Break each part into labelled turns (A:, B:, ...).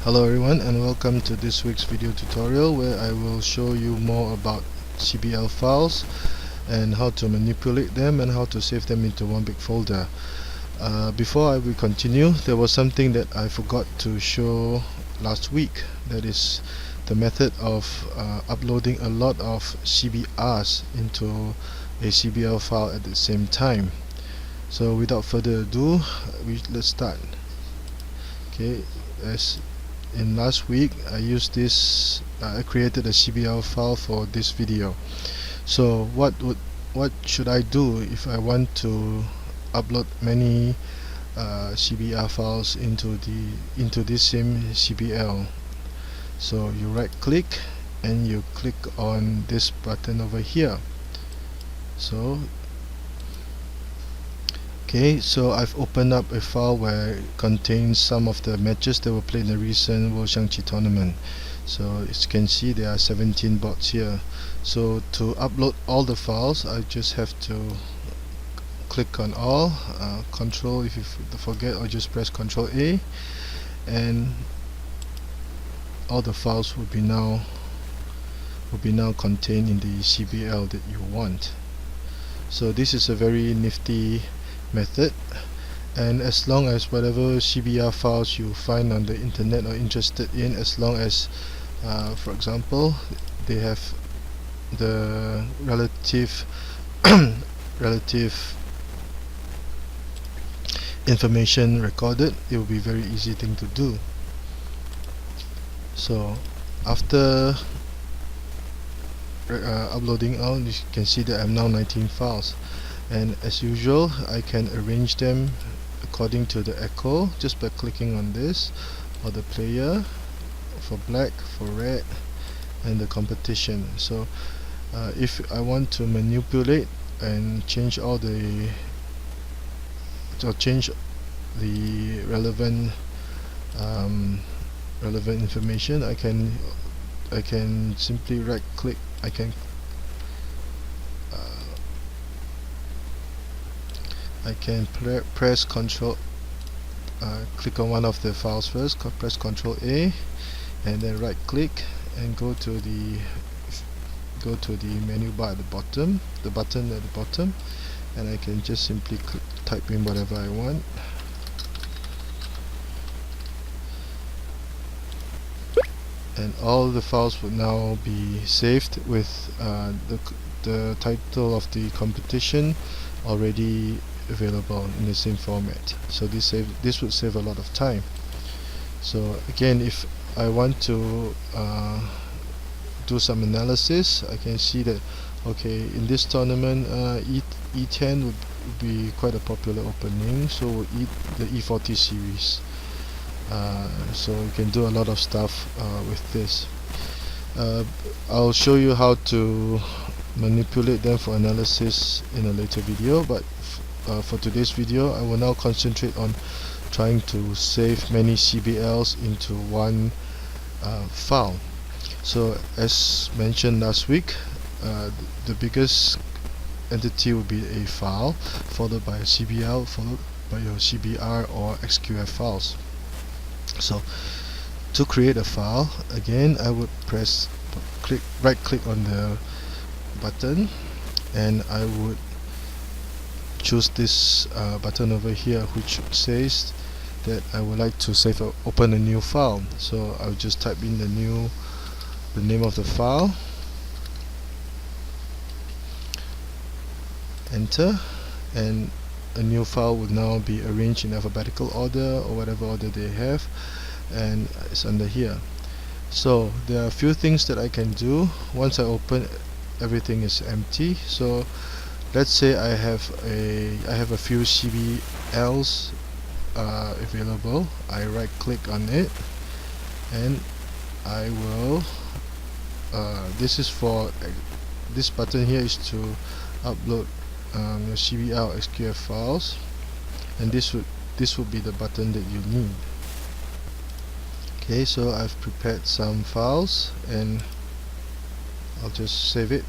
A: Hello everyone, and welcome to this week's video tutorial where I will show you more about CBL files and how to manipulate them and how to save them into one big folder. Before we continue, there was something that I forgot to show last week. That is the method of uploading a lot of CBRs into a CBL file at the same time. So without further ado, let's start. Okay, as in last week, I used this. I created a CBL file for this video. So what should I do if I want to upload many CBR files into this same CBL? So you right click and you click on this button over here. So so I've opened up a file where it contains some of the matches that were played in the recent World Xiangqi tournament. So as you can see, there are 17 bots here. So to upload all the files, I just have to click on all, control if you forget, or just press Ctrl A, and all the files will be now contained in the CBL that you want. So this is a very nifty method, and as long as whatever CBR files you find on the internet or interested in, as long as for example they have the relative information recorded, it will be a very easy thing to do. So after uploading all, you can see that I have now 19 files, and as usual I can arrange them according to the echo just by clicking on this, or the player for black, for red, and the competition. So if I want to manipulate and change all the relevant information, I can simply right click. I can press Ctrl, click on one of the files first, press Ctrl A, and then right click and go to the menu bar at the bottom, the button at the bottom, and I can just simply type in whatever I want. And all the files will now be saved with the title of the competition already available in the same format. So this would save a lot of time. So again, if I want to do some analysis, I can see that okay, in this tournament E10 would be quite a popular opening, so we'll the E40 series. So you can do a lot of stuff with this. I'll show you how to manipulate them for analysis in a later video, but for today's video I will now concentrate on trying to save many CBLs into one file. So as mentioned last week, the biggest entity will be a file, followed by a CBL, followed by your CBR or XQF files. So to create a file, again I would right click on the button, and I would choose this button over here which says that I would like to open a new file. So I'll just type in the name of the file, enter, and a new file will now be arranged in alphabetical order or whatever order they have, and it's under here. So there are a few things that I can do. Once I open, everything is empty. So let's say I have a few CBLs available. I right click on it, and I will this button here is to upload your CBL XQF files, and this would be the button that you need. Okay, so I've prepared some files and I'll just save it.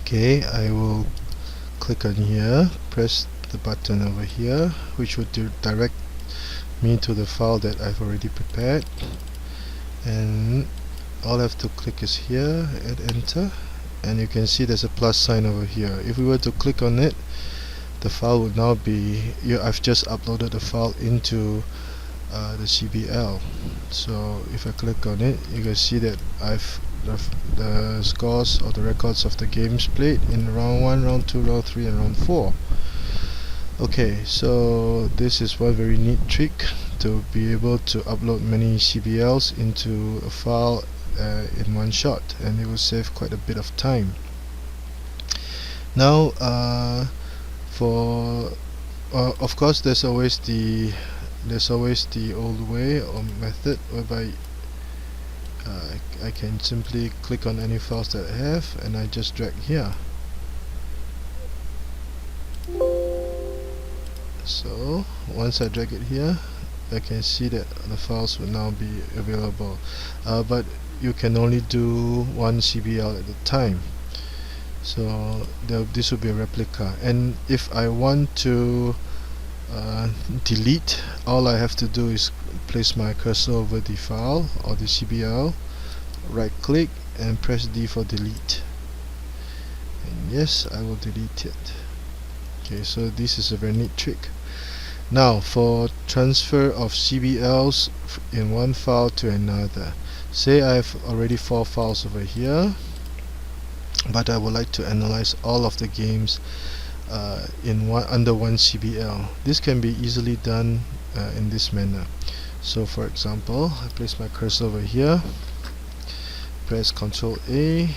A: Okay, I will click on here, press the button over here, which would direct me to the file that I've already prepared, and all I have to click is here and enter, and you can see there's a plus sign over here. If we were to click on it, the file would now be, I've just uploaded the file into the CBL. So if I click on it, you can see that I've the scores or the records of the games played in round 1, round 2, round 3 and round 4. Okay, so this is one very neat trick to be able to upload many CBLs into a file in one shot, and it will save quite a bit of time. Now of course there's always the old way or method whereby I can simply click on any files that I have and I just drag here. So once I drag it here, I can see that the files will now be available, but you can only do one CBL at a time. So this will be a replica, and if I want to delete, all I have to do is place my cursor over the file or the CBL, right click and press D for delete, and yes, I will delete it. Okay, so this is a very neat trick. Now for transfer of CBLs in one file to another, say I have already 4 files over here, but I would like to analyze all of the games under one CBL. This can be easily done in this manner. So for example, I place my cursor over here, press Ctrl A,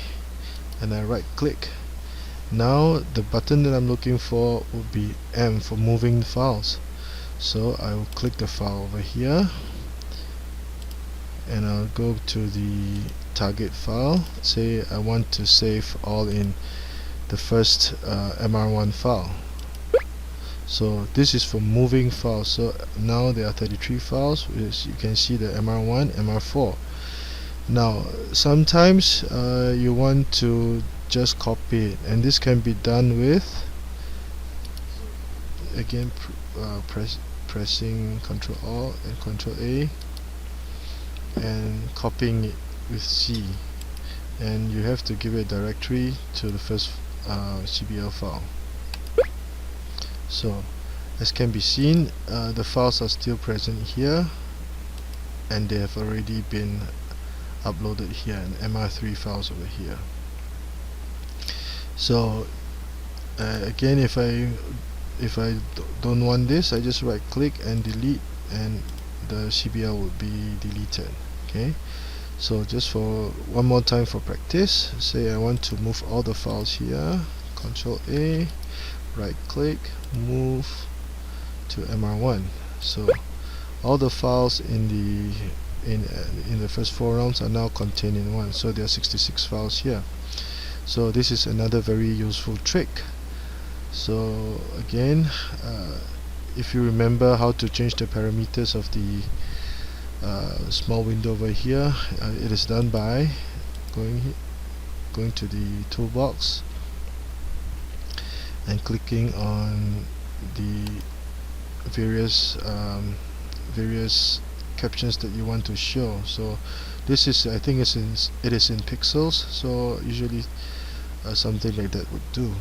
A: and I right click. Now the button that I'm looking for would be M for moving the files. So I will click the file over here, and I'll go to the target file. Say I want to save all in the first MR1 file. So this is for moving files. So now there are 33 files. As you can see, the MR1, MR4. Now sometimes you want to just copy it, and this can be done with, again, pressing Ctrl Alt and Ctrl A and copying it with C, and you have to give a directory to the first CBL file. So as can be seen, the files are still present here, and they have already been uploaded here, and MR3 files over here. So again, if I don't want this, I just right click and delete, and the CBL would be deleted. Okay, so just for one more time for practice, say I want to move all the files here, Ctrl A, right click, move to MR1. So all the files in the first 4 rounds are now contained in one, so there are 66 files here. So this is another very useful trick. So again, if you remember how to change the parameters of the small window over here, it is done by going to the toolbox and clicking on the various captions that you want to show. So this is, I think it is in pixels, so usually something like that would do.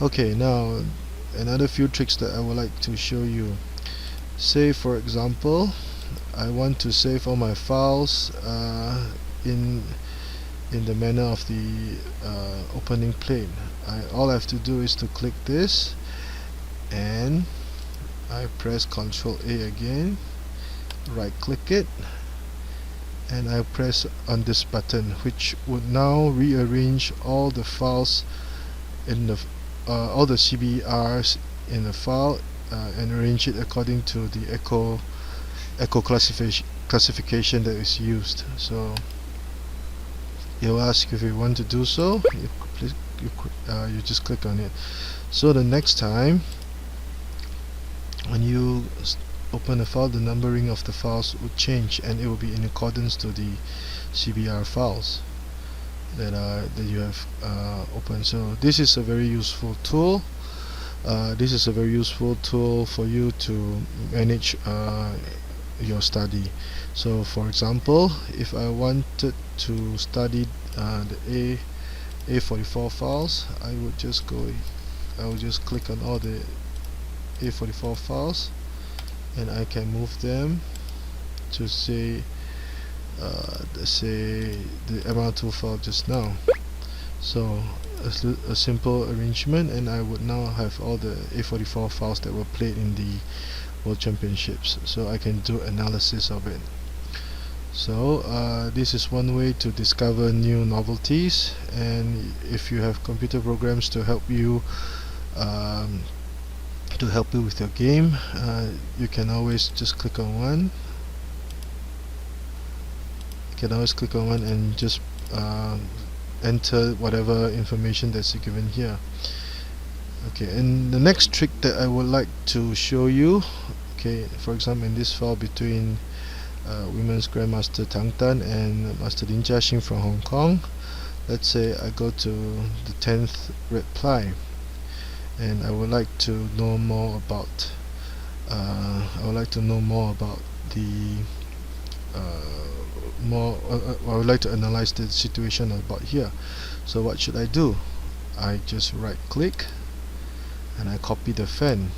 A: Okay, now another few tricks that I would like to show you. Say for example, I want to save all my files in the manner of the opening plane. All I have to do is to click this, and I press Ctrl A again, right click it, and I press on this button, which would now rearrange all the files in the all the CBRs in the file and arrange it according to the echo classification that is used. So it will ask if you want to do so. You just click on it. So the next time when you open a file, the numbering of the files will change, and it will be in accordance to the CBR files that you have opened. So this is a very useful tool This is a very useful tool for you to manage your study. So for example, if I wanted to study the A44 files, I would just click on all the A44 files, and I can move them to say the MR2 file just now. So a simple arrangement, and I would now have all the A44 files that were played in the World Championships, so I can do analysis of it. So this is one way to discover new novelties, and if you have computer programs to help you with your game, you can always just click on one. And just enter whatever information that's given here. Okay, and the next trick that I would like to show you, okay, for example, in this file between Women's Grandmaster Tang Tan and Master Lin Jiaxing from Hong Kong, let's say I go to the 10th reply, and I would like to know more about the I would like to analyze the situation about here. So what should I do? I just right click and I copy the fan.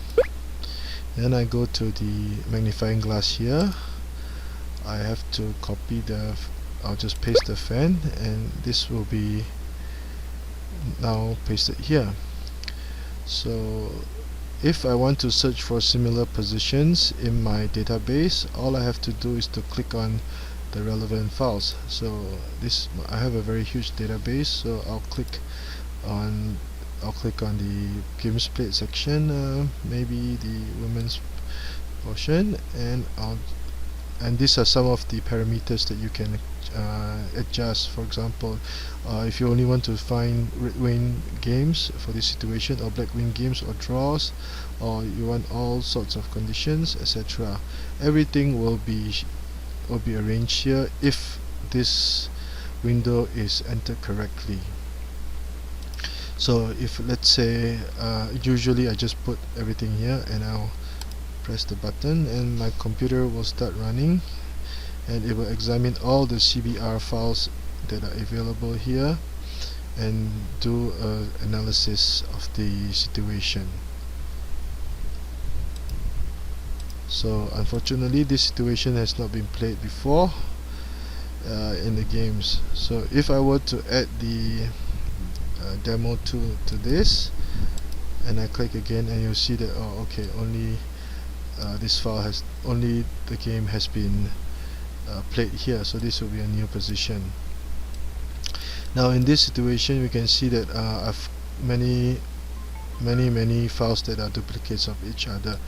A: Then I go to the magnifying glass here. I have to copy I'll just paste the fan, and this will be now pasted here. So if I want to search for similar positions in my database, all I have to do is to click on the relevant files. So I have a very huge database, so I'll click on the games played section, maybe the women's portion, and these are some of the parameters that you can adjust. For example, if you only want to find red win games for this situation, or black win games, or draws, or you want all sorts of conditions, etc., everything will be arranged here if this window is entered correctly. So if, let's say, usually I just put everything here, and I'll press the button and my computer will start running, and it will examine all the CBR files that are available here and do an analysis of the situation. So unfortunately this situation has not been played before in the games. So if I were to add the demo to this, and I click again, and you'll see that, oh okay, only the game has been played here, so this will be a new position. Now in this situation we can see that I've many files that are duplicates of each other.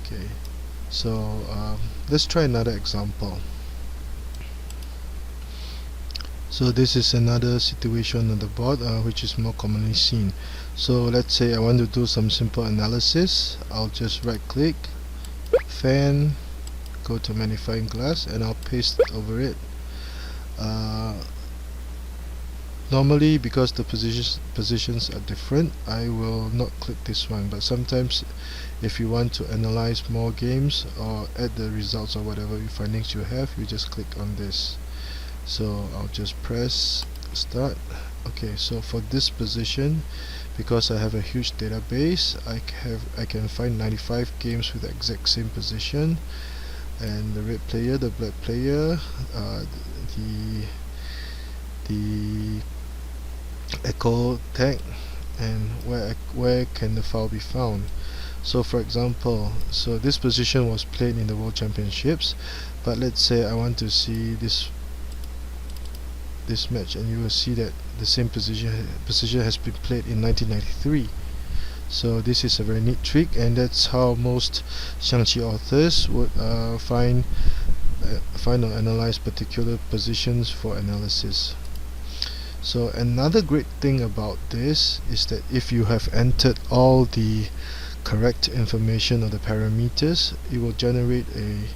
A: Okay, so let's try another example. So this is another situation on the board which is more commonly seen. So let's say I want to do some simple analysis. I'll just right click, fan, go to magnifying glass, and I'll paste over it. Normally, because the positions are different, I will not click this one, but sometimes if you want to analyze more games or add the results or whatever findings you have, you just click on this. So I'll just press start. Okay, so for this position, because I have a huge database, I can find 95 games with the exact same position, and the red player, the black player, the echo tag, and where can the file be found. So for example, so this position was played in the World Championships, but let's say I want to see this match, and you will see that the same position has been played in 1993. So this is a very neat trick, and that's how most Xiangqi authors would find or analyze particular positions for analysis. So another great thing about this is that if you have entered all the correct information or the parameters, it will generate a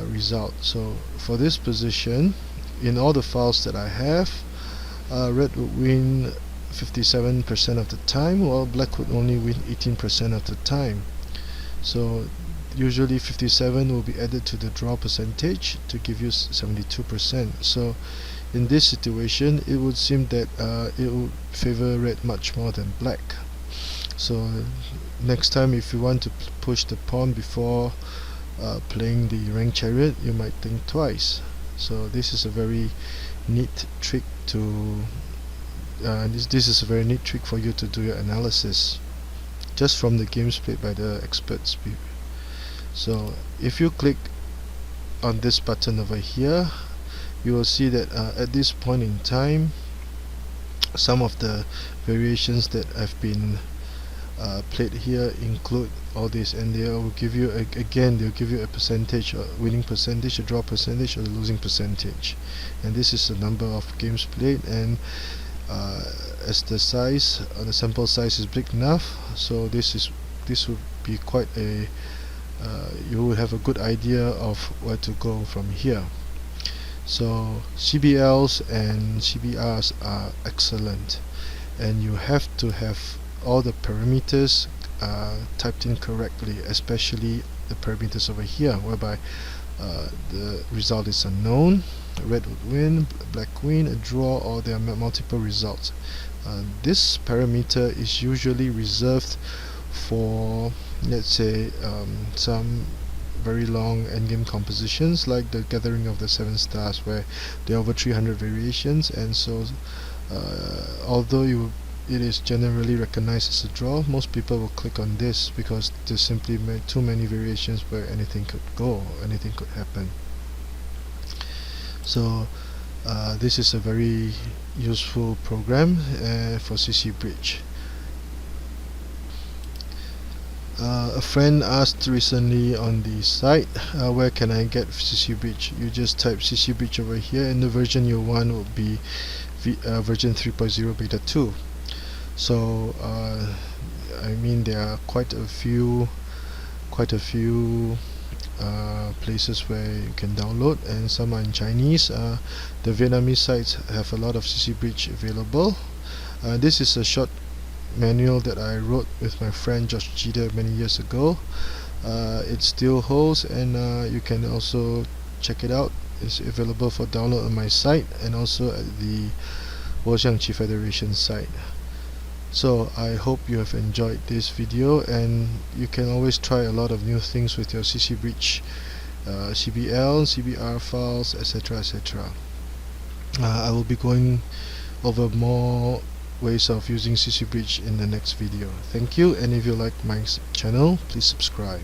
A: result. So for this position, in all the files that I have, red would win 57% of the time, while black would only win 18% of the time. So usually 57 will be added to the draw percentage to give you 72%. So in this situation, it would seem that it would favor red much more than black. So next time, if you want to push the pawn before playing the rank chariot, you might think twice. So this is a very neat trick to this is a very neat trick for you to do your analysis just from the games played by the experts. So if you click on this button over here, you will see that at this point in time, some of the variations that have been played here include all this, and they will give you again they'll give you a percentage, a winning percentage, a draw percentage, or a losing percentage, and this is the number of games played. And as the size, the sample size is big enough, so this would be quite a you will have a good idea of where to go from here. So CBLs and CBRs are excellent, and you have to have all the parameters typed in correctly, especially the parameters over here, whereby the result is unknown, red would win, black win, a draw, or there are multiple results. This parameter is usually reserved for, let's say, some very long endgame compositions like the Gathering of the Seven Stars, where there are over 300 variations, and so although it is generally recognized as a draw, most people will click on this because there's simply too many variations where anything could go, anything could happen. So this is a very useful program for CCbridge. A friend asked recently on the site, where can I get CCbridge? You just type CCbridge over here, and the version you want will be version 3.0 beta 2. So I mean, there are quite a few places where you can download, and some are in Chinese. The Vietnamese sites have a lot of CCbridge available. This is a short manual that I wrote with my friend Josh Jeter many years ago. It still holds, and you can also check it out. It's available for download on my site and also at the Xiangqi Federation site. So I hope you have enjoyed this video, and you can always try a lot of new things with your CCbridge, CBL, CBR files, etc. etc. I will be going over more ways of using CCbridge in the next video. Thank you, and if you like my channel, please subscribe.